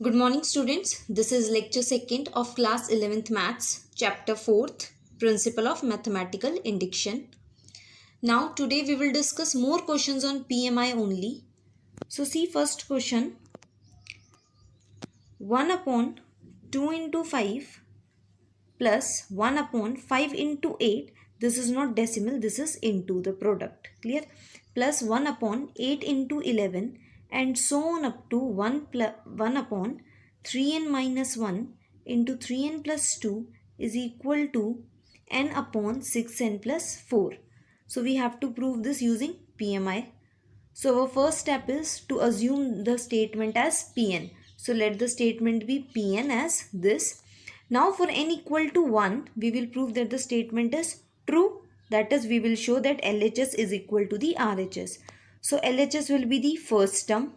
Good morning students. This is lecture 2nd of class 11th maths chapter 4th principle of mathematical induction. Now today we will discuss more questions on PMI only. So see first question, 1 upon 2 into 5 plus 1 upon 5 into 8. This is not decimal, this is into the product. Clear? Plus 1 upon 8 into 11 and so on up to 1 upon 3n minus 1 into 3n plus 2 is equal to n upon 6n plus 4. So we have to prove this using PMI. So our first step is to assume the statement as Pn. So let the statement be Pn as this. Now for n equal to 1, we will prove that the statement is true. That is, we will show that LHS is equal to the RHS. So LHS will be the first term,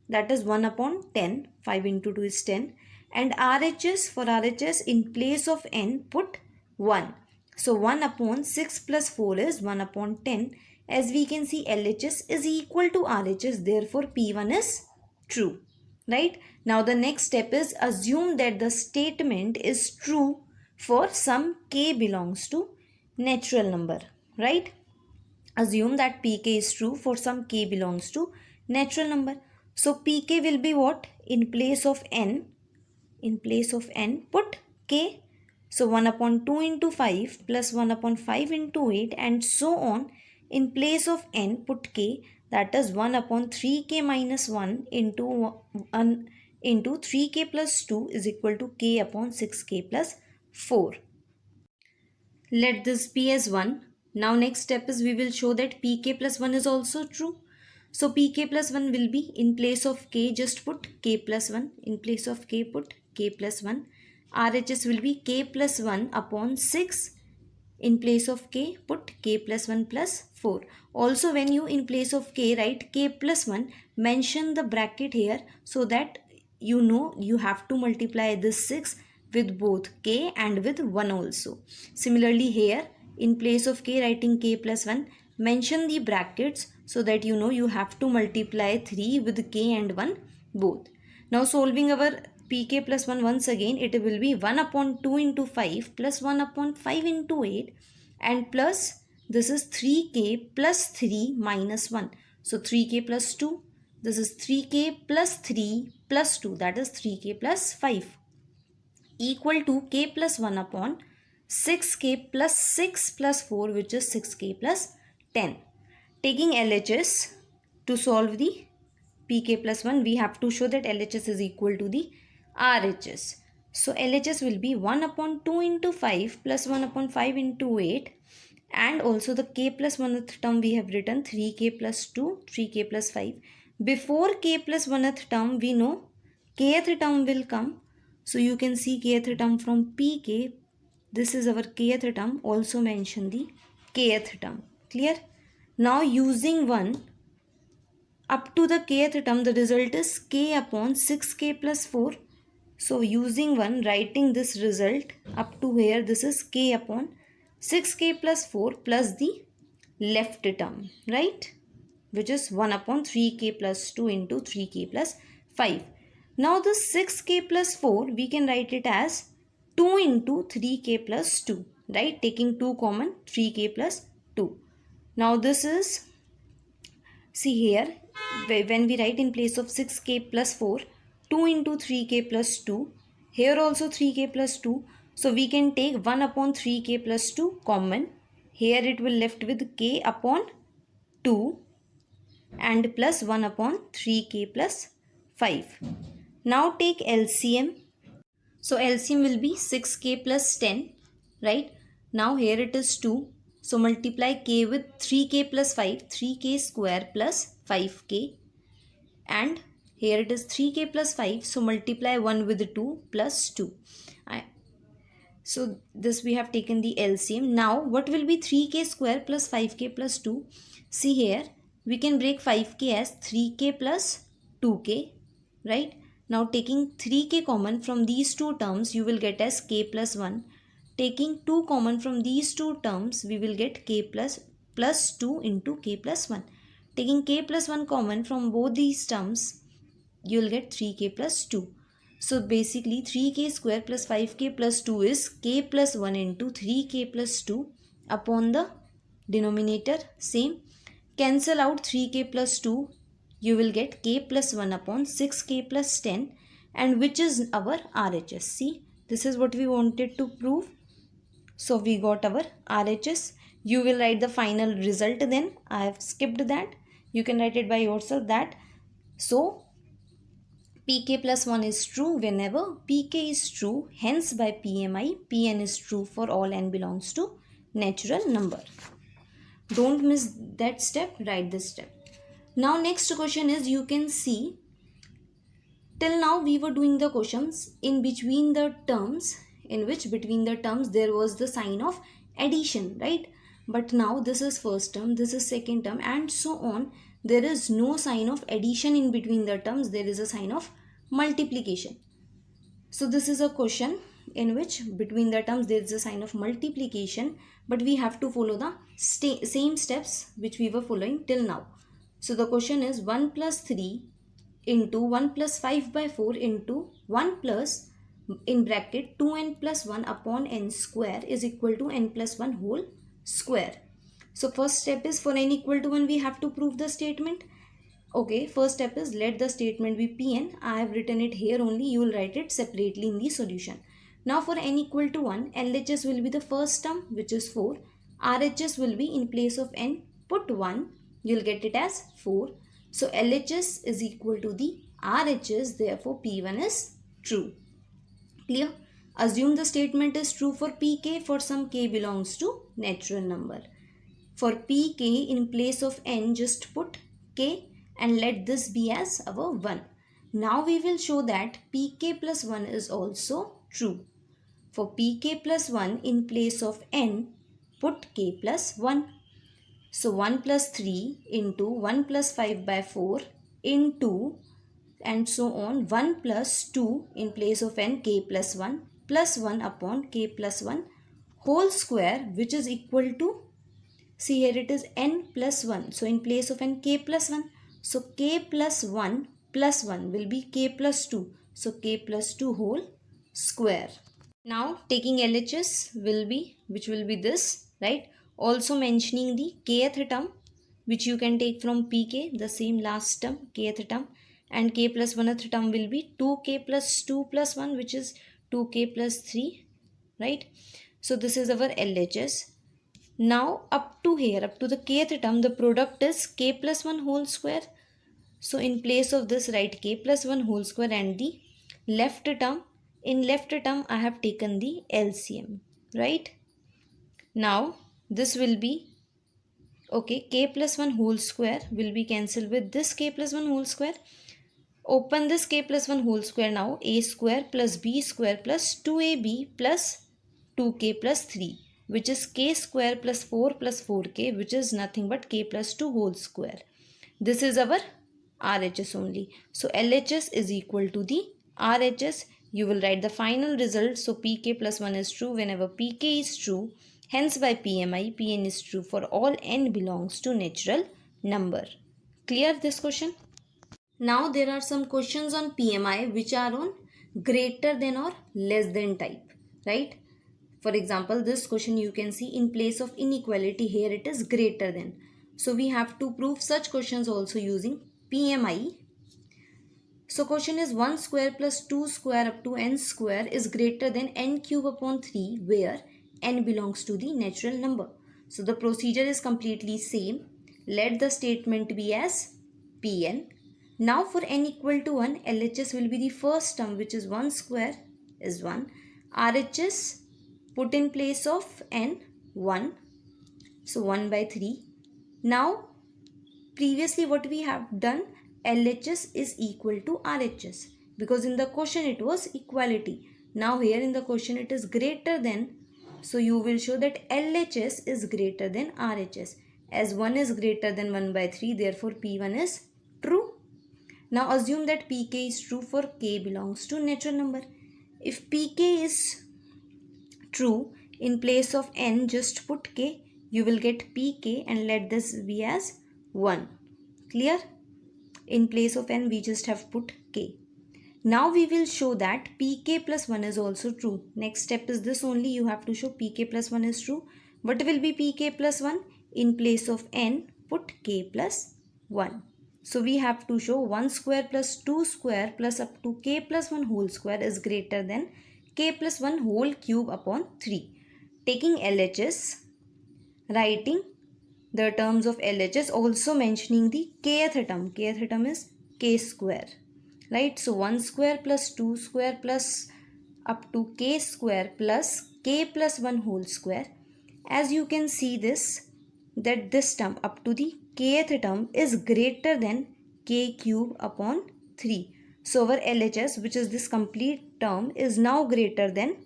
that is 1 upon 10, 5 into 2 is 10. And RHS, for RHS in place of n put 1. So 1 upon 6 plus 4 is 1 upon 10. As we can see, LHS is equal to RHS, therefore P1 is true. Right? Now the next step is assume that the statement is true for some k belongs to natural number. Right? Assume that pk is true for some k belongs to natural number. So pk will be what? In place of n put k. So 1 upon 2 into 5 plus 1 upon 5 into 8 and so on. In place of n put k, that is 1 upon 3k minus 1 into 3k plus 2 is equal to k upon 6k plus 4. Let this be as 1. Now next step is we will show that pk plus 1 is also true. So pk plus 1 will be in place of k, just put k plus 1. In place of k put k plus 1. RHS will be k plus 1 upon 6. In place of k put k plus 1 plus 4. Also when you in place of k write k plus 1, mention the bracket here so that you know you have to multiply this 6 with both k and with 1 also. Similarly here in place of k writing k plus 1, mention the brackets so that you know you have to multiply 3 with k and 1 both. Now solving our pk plus 1 once again, it will be 1 upon 2 into 5 plus 1 upon 5 into 8 and plus this is 3k plus 3 minus 1. So 3k plus 2, this is 3k plus 3 plus 2, that is 3k plus 5 equal to k plus 1 upon 6k plus 6 plus 4, which is 6k plus 10. Taking LHS to solve the pk plus 1, we have to show that LHS is equal to the RHS. So LHS will be 1 upon 2 into 5 plus 1 upon 5 into 8 and also the k plus 1th term we have written 3k plus 2, 3k plus 5. Before k plus 1th term we know kth term will come. So you can see kth term from pk. This is our kth term. Also mention the kth term. Clear? Now using 1 up to the kth term, the result is k upon 6k plus 4. So using 1, writing this result up to here, this is k upon 6k plus 4 plus the left term, right? Which is 1 upon 3k plus 2 into 3k plus 5. Now the 6k plus 4, we can write it as 2 into 3k plus 2, right? Taking 2 common, 3k plus 2. Now this is, see here, when we write in place of 6k plus 4, 2 into 3k plus 2, here also 3k plus 2. So we can take 1 upon 3k plus 2 common. Here it will left with k upon 2 and plus 1 upon 3k plus 5. Now take LCM. So LCM will be 6k plus 10, right? Now here it is 2. So multiply k with 3k plus 5, 3k square plus 5k. And here it is 3k plus 5. So multiply 1 with 2 plus 2. So this we have taken the LCM. Now what will be 3k square plus 5k plus 2? See here, we can break 5k as 3k plus 2k, right? Now taking 3k common from these two terms, you will get as k plus 1. Taking 2 common from these two terms, we will get k plus 2 into k plus 1. Taking k plus 1 common from both these terms, you will get 3k plus 2. So basically 3k square plus 5k plus 2 is k plus 1 into 3k plus 2 upon the denominator same. Cancel out 3k plus 2. You will get k plus 1 upon 6k plus 10, and which is our RHS. See, this is what we wanted to prove. So we got our RHS. You will write the final result then. I have skipped that. You can write it by yourself that. So Pk plus 1 is true whenever Pk is true. Hence by PMI, Pn is true for all n belongs to natural number. Don't miss that step. Write this step. Now next question is, you can see till now we were doing the questions in between the terms, in which between the terms there was the sign of addition, right? But now this is first term, this is second term, and so on. There is no sign of addition in between the terms. There is a sign of multiplication. So this is a question in which between the terms there is a sign of multiplication, but we have to follow the same steps which we were following till now. So the question is 1 plus 3 into 1 plus 5 by 4 into 1 plus in bracket 2n plus 1 upon n square is equal to n plus 1 whole square. So first step is, for n equal to 1 we have to prove the statement. Okay, first step is, let the statement be Pn. I have written it here only. You will write it separately in the solution. Now for n equal to 1, LHS will be the first term, which is 4. RHS will be, in place of n, put 1. You will get it as 4. So LHS is equal to the RHS. Therefore P1 is true. Clear? Assume the statement is true for Pk for some k belongs to natural number. For Pk, in place of n, just put k and let this be as our 1. Now we will show that Pk plus 1 is also true. For Pk plus 1, in place of n, put k plus 1. So 1 plus 3 into 1 plus 5 by 4 into and so on 1 plus 2 in place of n, k plus 1 plus 1 upon k plus 1 whole square, which is equal to, see here it is n plus 1. So in place of n, k plus 1. So k plus 1 plus 1 will be k plus 2. So k plus 2 whole square. Now taking LHS will be, which will be this, right? Also mentioning the kth term, which you can take from Pk, the same last term, kth term, and k plus 1th term will be 2k plus 2 plus 1, which is 2k plus 3, right? So this is our LHS. Now up to here, up to the kth term, the product is k plus 1 whole square. So in place of this, write k plus 1 whole square, and the left term, in left term I have taken the LCM, right? Now this will be, okay, k plus 1 whole square will be cancelled with this k plus 1 whole square. Open this k plus 1 whole square now. A square plus b square plus 2ab plus 2k plus 3, which is k square plus 4 plus 4k, which is nothing but k plus 2 whole square. This is our RHS only. So LHS is equal to the RHS. You will write the final result. So Pk plus 1 is true whenever Pk is true. Hence by PMI, Pn is true for all n belongs to natural number. Clear this question? Now there are some questions on PMI which are on greater than or less than type, right? For example, this question you can see, in place of inequality, here it is greater than. So we have to prove such questions also using PMI. So question is 1 square plus 2 square up to n square is greater than n cube upon 3, where n belongs to the natural number. So the procedure is completely same. Let the statement be as Pn. Now for n equal to 1, LHS will be the first term, which is 1 square is 1. RHS, put in place of n 1. So 1 by 3. Now previously what we have done, LHS is equal to RHS, because in the question it was equality. Now here in the question it is greater than. So you will show that LHS is greater than RHS. As 1 is greater than 1 by 3, therefore P1 is true. Now assume that Pk is true for k belongs to natural number. If Pk is true, in place of n just put k. You will get Pk and let this be as 1. Clear? In place of n we just have put k. Now we will show that pk plus 1 is also true. Next step is this only. You have to show pk plus 1 is true. What will be pk plus 1? In place of n, put k plus 1. So we have to show 1 square plus 2 square plus up to k plus 1 whole square is greater than k plus 1 whole cube upon 3. Taking LHS, writing the terms of LHS, also mentioning the kth term. Kth term is k square. Right, so 1 square plus 2 square plus up to k square plus k plus 1 whole square. As you can see this, that this term up to the kth term is greater than k cube upon 3. So our LHS, which is this complete term, is now greater than,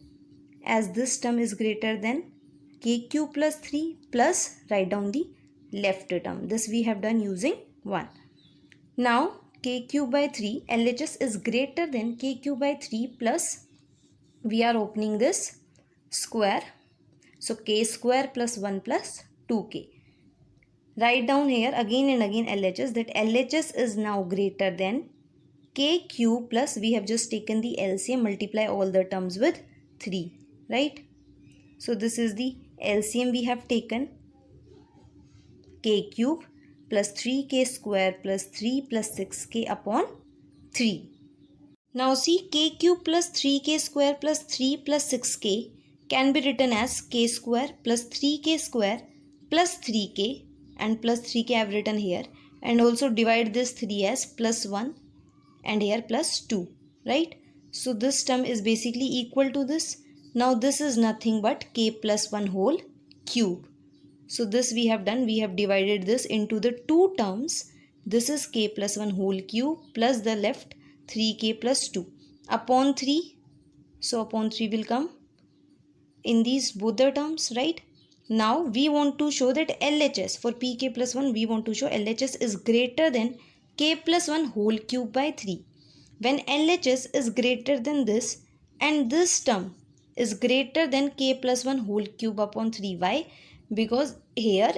as this term is greater than k cube plus 3 plus write down the left term. This we have done using 1. Now k cube by 3, LHS is greater than k cube by 3 plus, we are opening this square. So k square plus 1 plus 2k. Write down here again and again LHS, that LHS is now greater than k cube plus, we have just taken the LCM, multiply all the terms with 3. Right? So this is the LCM we have taken, k cube plus 3k square plus 3 plus 6k upon 3. Now see, k cube plus 3k square plus 3 plus 6k can be written as k square plus 3k square plus 3k, and plus 3k I have written here, and also divide this 3 as plus 1 and here plus 2. Right? So this term is basically equal to this. Now this is nothing but k plus 1 whole cube. So this we have done, we have divided this into the two terms. This is k plus 1 whole cube plus the left 3k plus 2 upon 3. So upon 3 will come in these both the terms, right? Now we want to show that LHS for pk plus 1, we want to show LHS is greater than k plus 1 whole cube by 3. When LHS is greater than this and this term is greater than k plus 1 whole cube upon 3. Why? Because here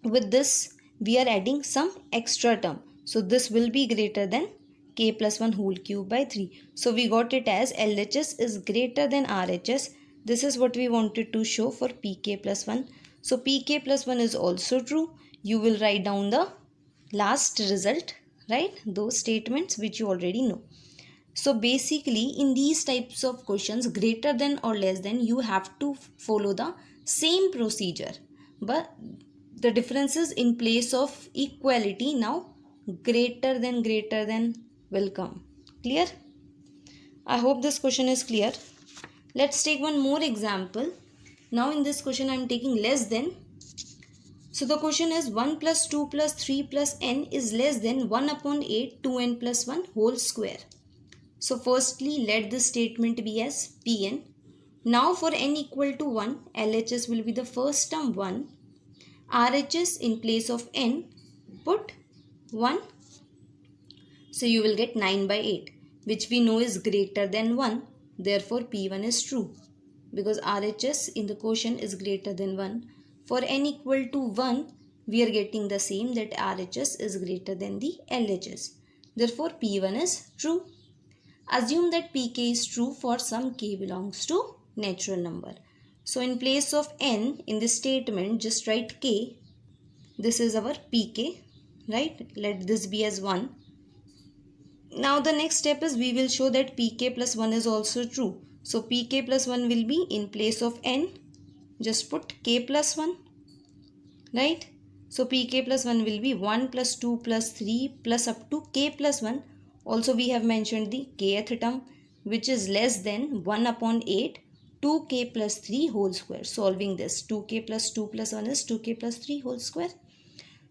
with this we are adding some extra term. So this will be greater than k plus 1 whole cube by 3. So we got it as LHS is greater than RHS. This is what we wanted to show for pk plus 1. So pk plus 1 is also true. You will write down the last result, right? Those statements which you already know. So basically in these types of questions, greater than or less than, you have to follow the same procedure, but the difference is in place of equality, now greater than will come. Clear? I hope this question is clear. Let's take one more example. Now in this question I am taking less than. So the question is 1 plus 2 plus 3 plus n is less than 1 upon 8 2n plus 1 whole square. So firstly let this statement be as Pn. Now for n equal to 1, LHS will be the first term 1. RHS in place of n, put 1. So you will get 9 by 8, which we know is greater than 1. Therefore P1 is true, because RHS in the quotient is greater than 1. For n equal to 1, we are getting the same, that RHS is greater than the LHS. Therefore P1 is true. Assume that pk is true for some k belongs to natural number. So in place of n in this statement, just write k. This is our pk, right? Let this be as 1. Now the next step is we will show that pk plus 1 is also true. So pk plus 1 will be in place of n, just put k plus 1, right? So pk plus 1 will be 1 plus 2 plus 3 plus up to k plus 1. Also we have mentioned the kth term, which is less than 1 upon 8 2k plus 3 whole square. Solving this, 2k plus 2 plus 1 is 2k plus 3 whole square.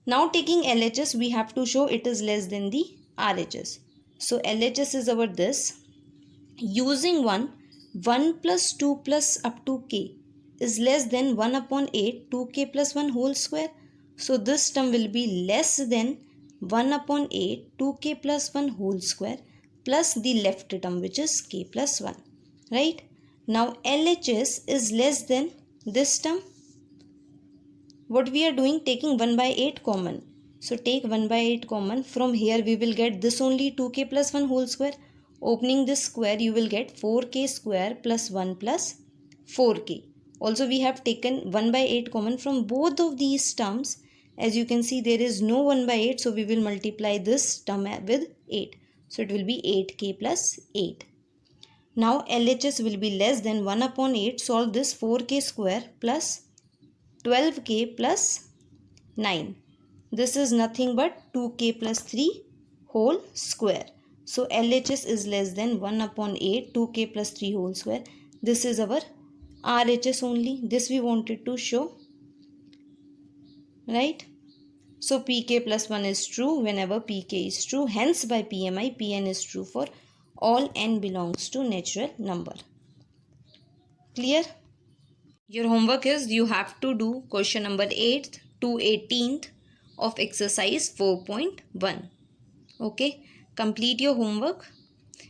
Now taking LHS, we have to show it is less than the RHS. So LHS is our this. Using 1 plus 2 plus up to k is less than 1 upon 8 2k plus 1 whole square. So this term will be less than 1 upon 8 2k plus 1 whole square plus the left term, which is k plus 1, right? Now LHS is less than this term. What we are doing, taking 1 by 8 common. So take 1 by 8 common. From here we will get this only 2k plus 1 whole square. Opening this square, you will get 4k square plus 1 plus 4k. Also, we have taken 1 by 8 common from both of these terms. As you can see, there is no 1 by 8, so we will multiply this term with 8. So it will be 8k plus 8. Now LHS will be less than 1 upon 8. Solve this 4k square plus 12k plus 9. This is nothing but 2k plus 3 whole square. So LHS is less than 1 upon 8, 2k plus 3 whole square. This is our RHS only. This we wanted to show, right? So PK plus 1 is true whenever PK is true. Hence by PMI, Pn is true for all n belongs to natural number. Clear? Your homework is you have to do question number 8th to 18th of exercise 4.1. Okay, complete your homework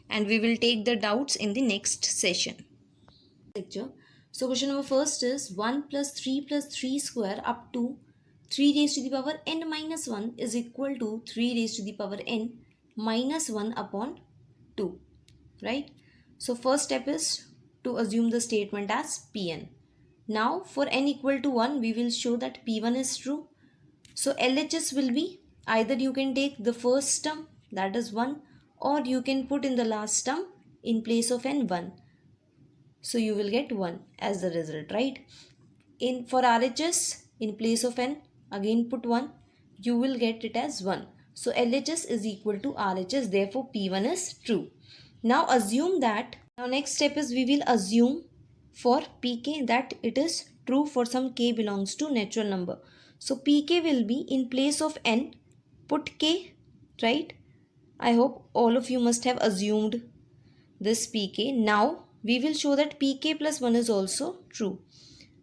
and we will take the doubts in the next session. So question number first is 1 plus 3 square up to 3 raised to the power n minus 1 is equal to 3 raised to the power n minus 1 upon 2, right? So first step is to assume the statement as Pn. Now for n equal to 1, we will show that P1 is true. So LHS will be either you can take the first term, that is 1, or you can put in the last term in place of n 1. So you will get 1 as the result, right? For RHS, in place of n, again put 1, you will get it as 1. So LHS is equal to RHS, therefore P1 is true. Now assume that, now next step is we will assume for PK that it is true for some k belongs to natural number. So PK will be in place of n, put k, right? I hope all of you must have assumed this PK. Now we will show that PK plus 1 is also true.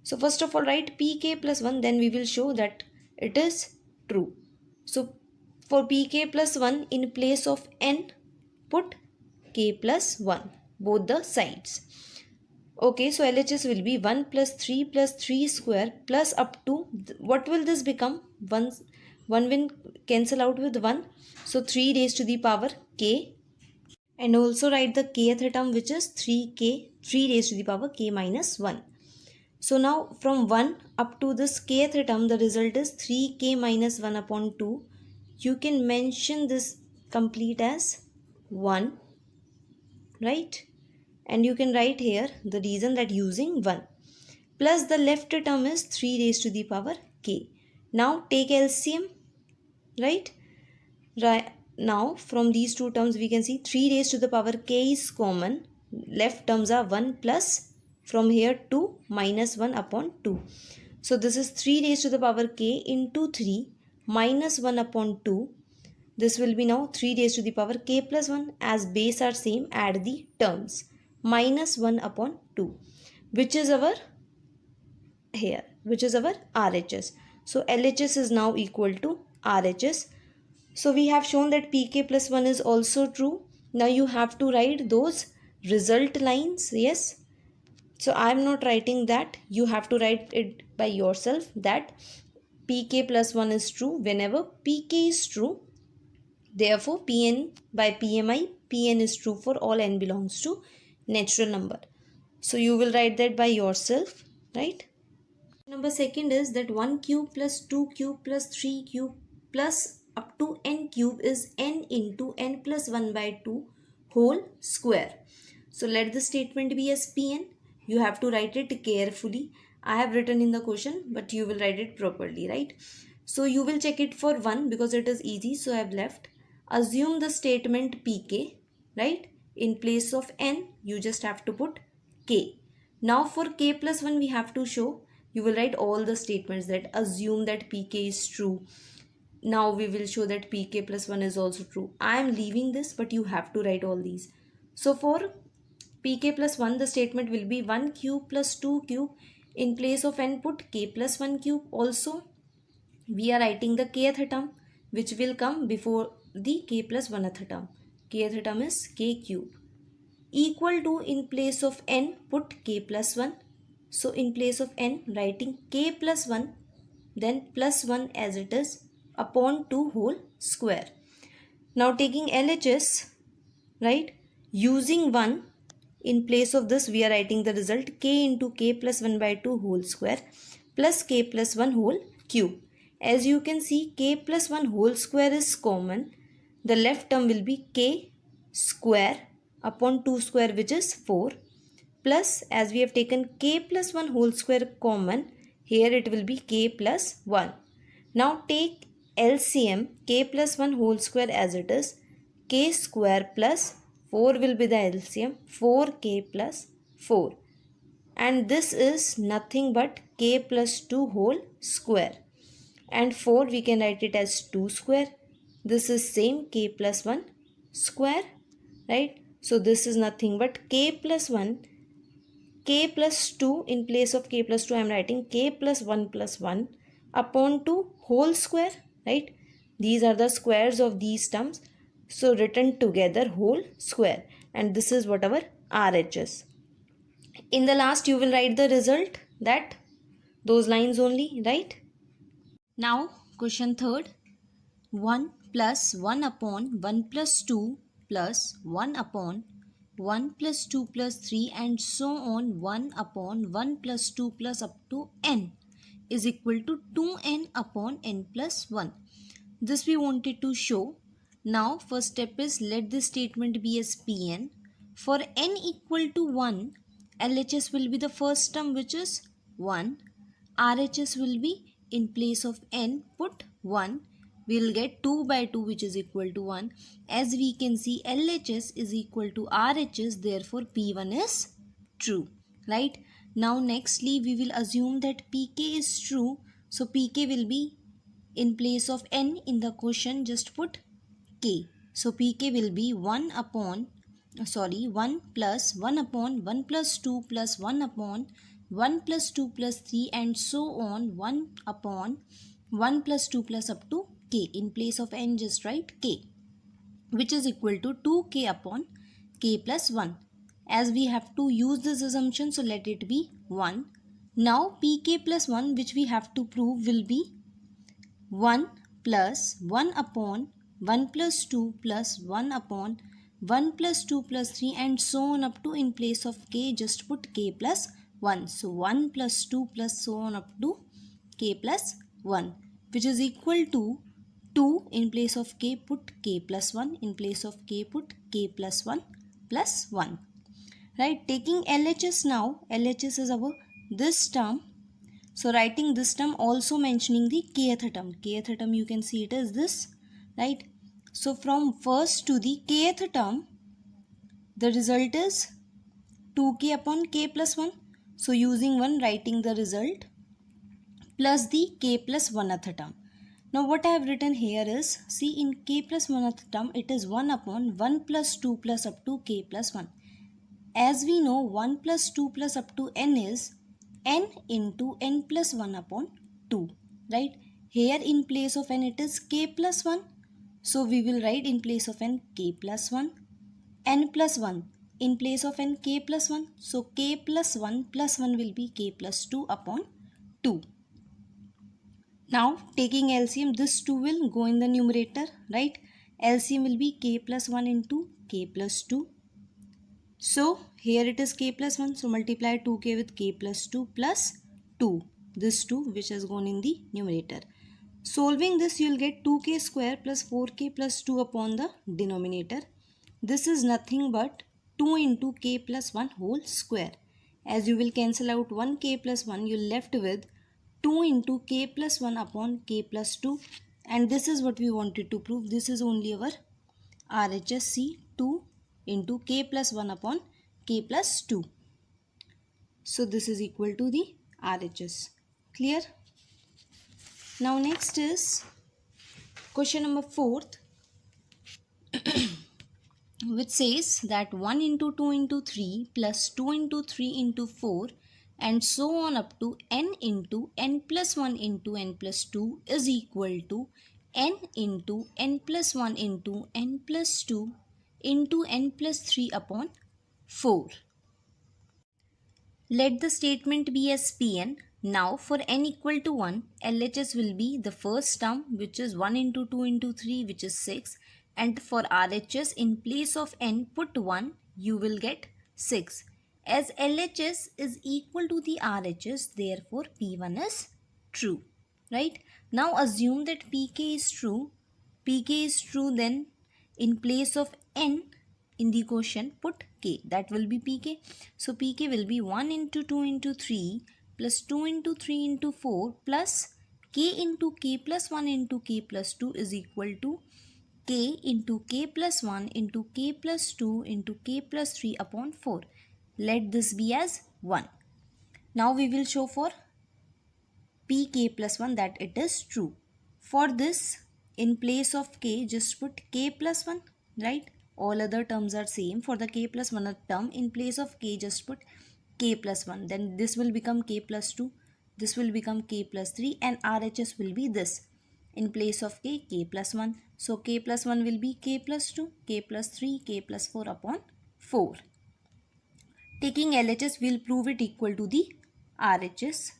So first of all write PK plus 1, then we will show that it is true. So for PK plus 1 in place of n, put k plus 1, both the sides. Okay, so LHS will be 1 plus 3 square plus up to, what will this become? 1 will cancel out with 1. So 3 raised to the power k. And also write the kth term, which is 3k, 3 raised to the power k minus 1. So now from 1 up to this kth term, the result is 3k minus 1 upon 2. You can mention this complete as 1, right? And you can write here the reason that using 1. Plus the left term is 3 raised to the power k. Now take LCM, right? Now from these two terms we can see 3 raised to the power k is common. Left terms are 1 plus from here 2 minus 1 upon 2. So this is 3 raised to the power k into 3 minus 1 upon 2. This will be now 3 raised to the power k plus 1. As base are same, add the terms. Minus 1 upon 2. Which is our here? Which is our RHS. So LHS is now equal to RHS. So we have shown that PK plus 1 is also true. Now you have to write those result lines. Yes. So I am not writing that. You have to write it by yourself that PK plus 1 is true whenever PK is true. Therefore Pn by PMI, Pn is true for all n belongs to natural number. So you will write that by yourself, right? Number second is that 1 cube plus 2 cube plus 3 cube plus up to n cube is n into n plus 1 by 2 whole square. So let the statement be as Pn. You have to write it carefully. I have written in the question, but you will write it properly, right? So you will check it for 1 because it is easy. So I have left. Assume the statement Pk, right? In place of n, you just have to put k. Now for k plus 1, we have to show. You will write all the statements that assume that Pk is true. Now we will show that Pk plus 1 is also true. I am leaving this, but you have to write all these. So for Pk plus 1, the statement will be 1 cube plus 2 cube. In place of n, put k plus 1 cube. Also, we are writing the kth term, which will come before the k plus 1th term. Kth term is k cube. Equal to, in place of n, put k plus 1. So in place of n, writing k plus 1, then plus 1 as it is upon 2 whole square. Now taking LHS, right? Using 1 in place of this, we are writing the result k into k plus 1 by 2 whole square plus k plus 1 whole cube. As you can see, k plus 1 whole square is common. The left term will be k square upon 2 square, which is 4, plus as we have taken k plus 1 whole square common, here it will be k plus 1. Now take LCM, k plus 1 whole square as it is, k square plus 4 will be the LCM, 4k plus 4. And this is nothing but k plus 2 whole square. And 4 we can write it as 2 square. This is same k plus 1 square, right? So this is nothing but k plus 1, k plus 2, in place of k plus 2 I am writing k plus 1 upon 2 whole square, right? These are the squares of these terms. So written together whole square, and this is what our RH is. In the last you will write the result, that those lines only, right? Now question third. 1 plus 1 upon 1 plus 2 plus 1 upon 1 plus 2 plus 3 and so on 1 upon 1 plus 2 plus up to n is equal to 2n upon n plus 1. This we wanted to show. Now first step is let this statement be as Pn. For n equal to 1, LHS will be the first term, which is 1. RHS will be, in place of n put 1. We will get 2 by 2, which is equal to 1. As we can see, LHS is equal to RHS, therefore P1 is true, right? Now nextly we will assume that PK is true. So PK will be, in place of n in the question, just put k. So PK will be 1 plus 1 upon 1 plus 2 plus 1 upon 1 plus 2 plus 3 and so on 1 upon 1 plus 2 plus up to k. In place of n just write k, which is equal to 2k upon k plus 1. As we have to use this assumption, so let it be 1. Now pk plus 1, which we have to prove, will be 1 plus 1 upon 1 plus 2 plus 1 upon 1 plus 2 plus 3 and so on up to, in place of k just put k plus 1. So 1 plus 2 plus so on up to k plus 1, which is equal to 2, in place of k put k plus 1, in place of k put k plus 1 plus 1. Right, taking LHS now, LHS is our this term. So writing this term, also mentioning the kth term. Kth term you can see it is this, right? So from first to the kth term, the result is 2k upon k plus 1. So using 1, writing the result plus the k plus 1th term. Now what I have written here is, see, in k plus 1th term, it is 1 upon 1 plus 2 plus up to k plus 1. As we know, 1 plus 2 plus up to n is n into n plus 1 upon 2, right? Here in place of n it is k plus 1. So we will write in place of n k plus 1, n plus 1, in place of n k plus 1. So k plus 1 will be k plus 2 upon 2. Now taking LCM, this 2 will go in the numerator, right? LCM will be k plus 1 into k plus 2. So here it is k plus 1. So multiply 2k with k plus 2 plus 2. This 2 which has gone in the numerator. Solving this, you will get 2k square plus 4k plus 2 upon the denominator. This is nothing but 2 into k plus 1 whole square. As you will cancel out 1k plus 1, you are left with 2 into k plus 1 upon k plus 2. And this is what we wanted to prove. This is only our RHS, 2 into k plus 1 upon k plus 2. So this is equal to the RHS. Clear? Now next is question number 4th, which says that 1 into 2 into 3 plus 2 into 3 into 4 and so on up to n into n plus 1 into n plus 2 is equal to n into n plus 1 into n plus 2 into n plus 3 upon 4. Let the statement be as Pn. Now for n equal to 1, LHS will be the first term, which is 1 into 2 into 3, which is 6, and for RHS in place of n put 1, you will get 6. As LHS is equal to the RHS, therefore P1 is true, right? Now assume that PK is true. PK is true, then in place of n in the quotient put k, that will be PK. So PK will be 1 into 2 into 3 plus 2 into 3 into 4 plus k into k plus 1 into k plus 2 is equal to k into k plus 1 into k plus 2 into k plus 3 upon 4. Let this be as 1. Now we will show for pk plus 1 that it is true. For this, in place of k, just put k plus 1, right? All other terms are same. For the k plus 1 term, in place of k, just put k plus 1. Then this will become k plus 2. This will become k plus 3 and RHS will be this. In place of k, k plus 1. So k plus 1 will be k plus 2, k plus 3, k plus 4 upon 4. Taking LHS, we will prove it equal to the RHS.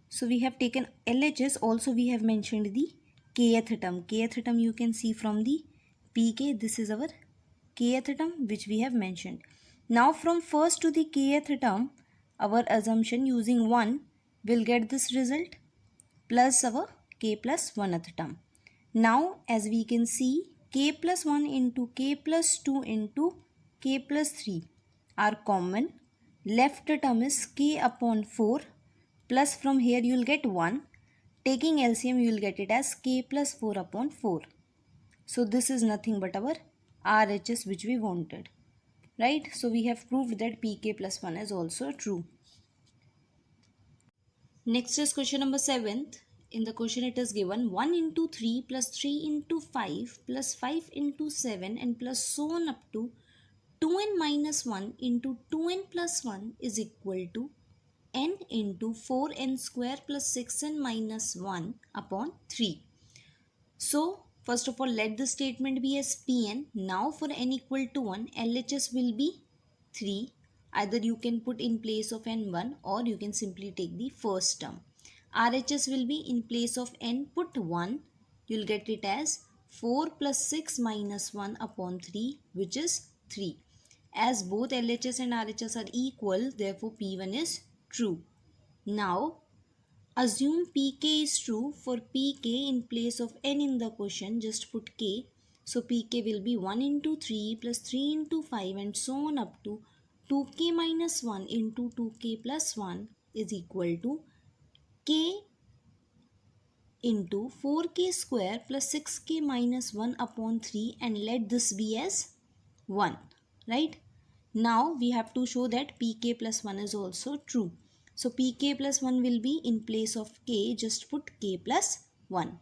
So we have taken LHS, also we have mentioned the kth term. Kth term you can see from the PK. This is our kth term which we have mentioned. Now from first to the kth term, our assumption using 1 will get this result plus our k plus 1th term. Now as we can see, k plus 1 into k plus 2 into k plus 3 are common. Left term is k upon 4 plus from here you will get 1. Taking LCM you will get it as k plus 4 upon 4. So this is nothing but our RHS which we wanted, right? So we have proved that PK plus 1 is also true. Next is question number 7th. In the question it is given 1 into 3 plus 3 into 5 plus 5 into 7 and plus so on up to 2n minus 1 into 2n plus 1 is equal to n into 4n square plus 6n minus 1 upon 3. So first of all, let the statement be as Pn. Now for n equal to 1, LHS will be 3. Either you can put in place of n 1 or you can simply take the first term. RHS will be in place of n put 1. You will get it as 4 plus 6 minus 1 upon 3, which is 3. As both LHS and RHS are equal, therefore P1 is true. Now assume PK is true. For PK in place of n in the question, just put k. So PK will be 1 into 3 plus 3 into 5 and so on up to 2k minus 1 into 2k plus 1 is equal to k into 4k square plus 6k minus 1 upon 3 and let this be as 1, right? Now we have to show that PK plus 1 is also true. So PK plus 1 will be in place of k, just put k plus 1.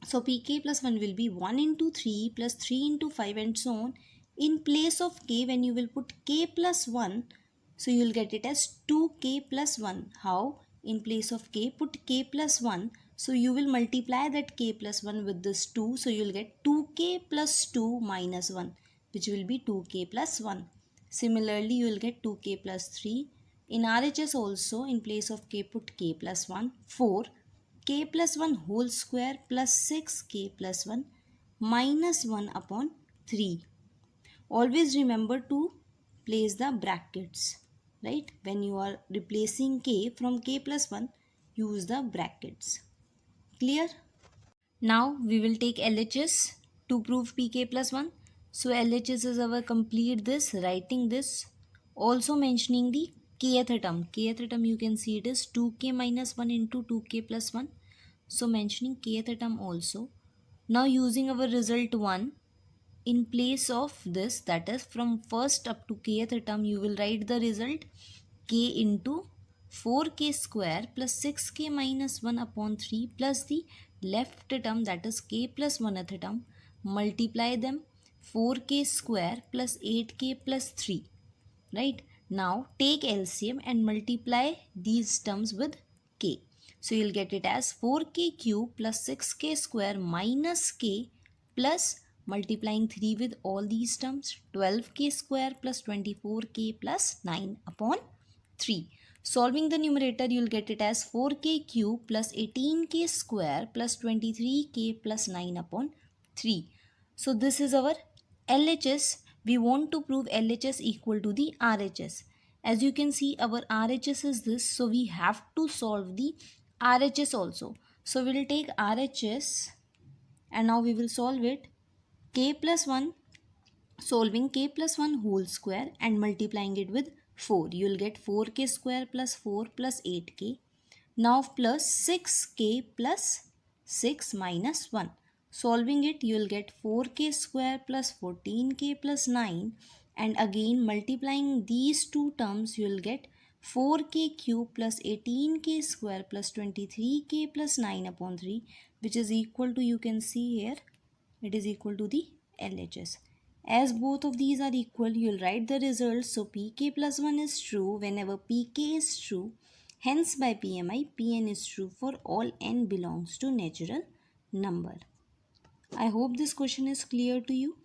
So PK plus 1 will be 1 into 3 plus 3 into 5 and so on. In place of k, when you will put k plus 1, so you will get it as 2k plus 1. How? In place of k, put k plus 1. So you will multiply that k plus 1 with this 2. So you will get 2k plus 2 minus 1, which will be 2k plus 1. Similarly, you will get 2k plus 3. In RHS also, in place of k, put k plus 1, 4. K plus 1 whole square plus 6k plus 1 minus 1 upon 3. Always remember to place the brackets, right? When you are replacing k from k plus 1, use the brackets. Clear? Now we will take LHS to prove PK plus 1. So LHS is our complete this, writing this, also mentioning the kth term. Kth term you can see it is 2k minus 1 into 2k plus 1. So mentioning kth term also. Now using our result 1, in place of this, that is from first up to kth term, you will write the result k into 4k square plus 6k minus 1 upon 3 plus the left term, that is k plus 1th term. Multiply them, 4k square plus 8k plus 3. Right? Now take LCM and multiply these terms with k. So you'll get it as 4k cube plus 6k square minus k plus multiplying 3 with all these terms, 12k square plus 24k plus 9 upon 3. Solving the numerator, you will get it as 4k cube plus 18k square plus 23k plus 9 upon 3. So this is our LHS. We want to prove LHS equal to the RHS. As you can see, our RHS is this, so we have to solve the RHS also. So we will take RHS and now we will solve it. K plus 1, solving k plus 1 whole square and multiplying it with 4. You will get 4k square plus 4 plus 8k. Now plus 6k plus 6 minus 1. Solving it, you will get 4k square plus 14k plus 9, and again multiplying these two terms, you will get 4k cube plus 18k square plus 23k plus 9 upon 3, which is equal to, you can see here, it is equal to the LHS. As both of these are equal, you will write the result. So pk plus 1 is true whenever pk is true. Hence by PMI, Pn is true for all n belongs to natural number. I hope this question is clear to you.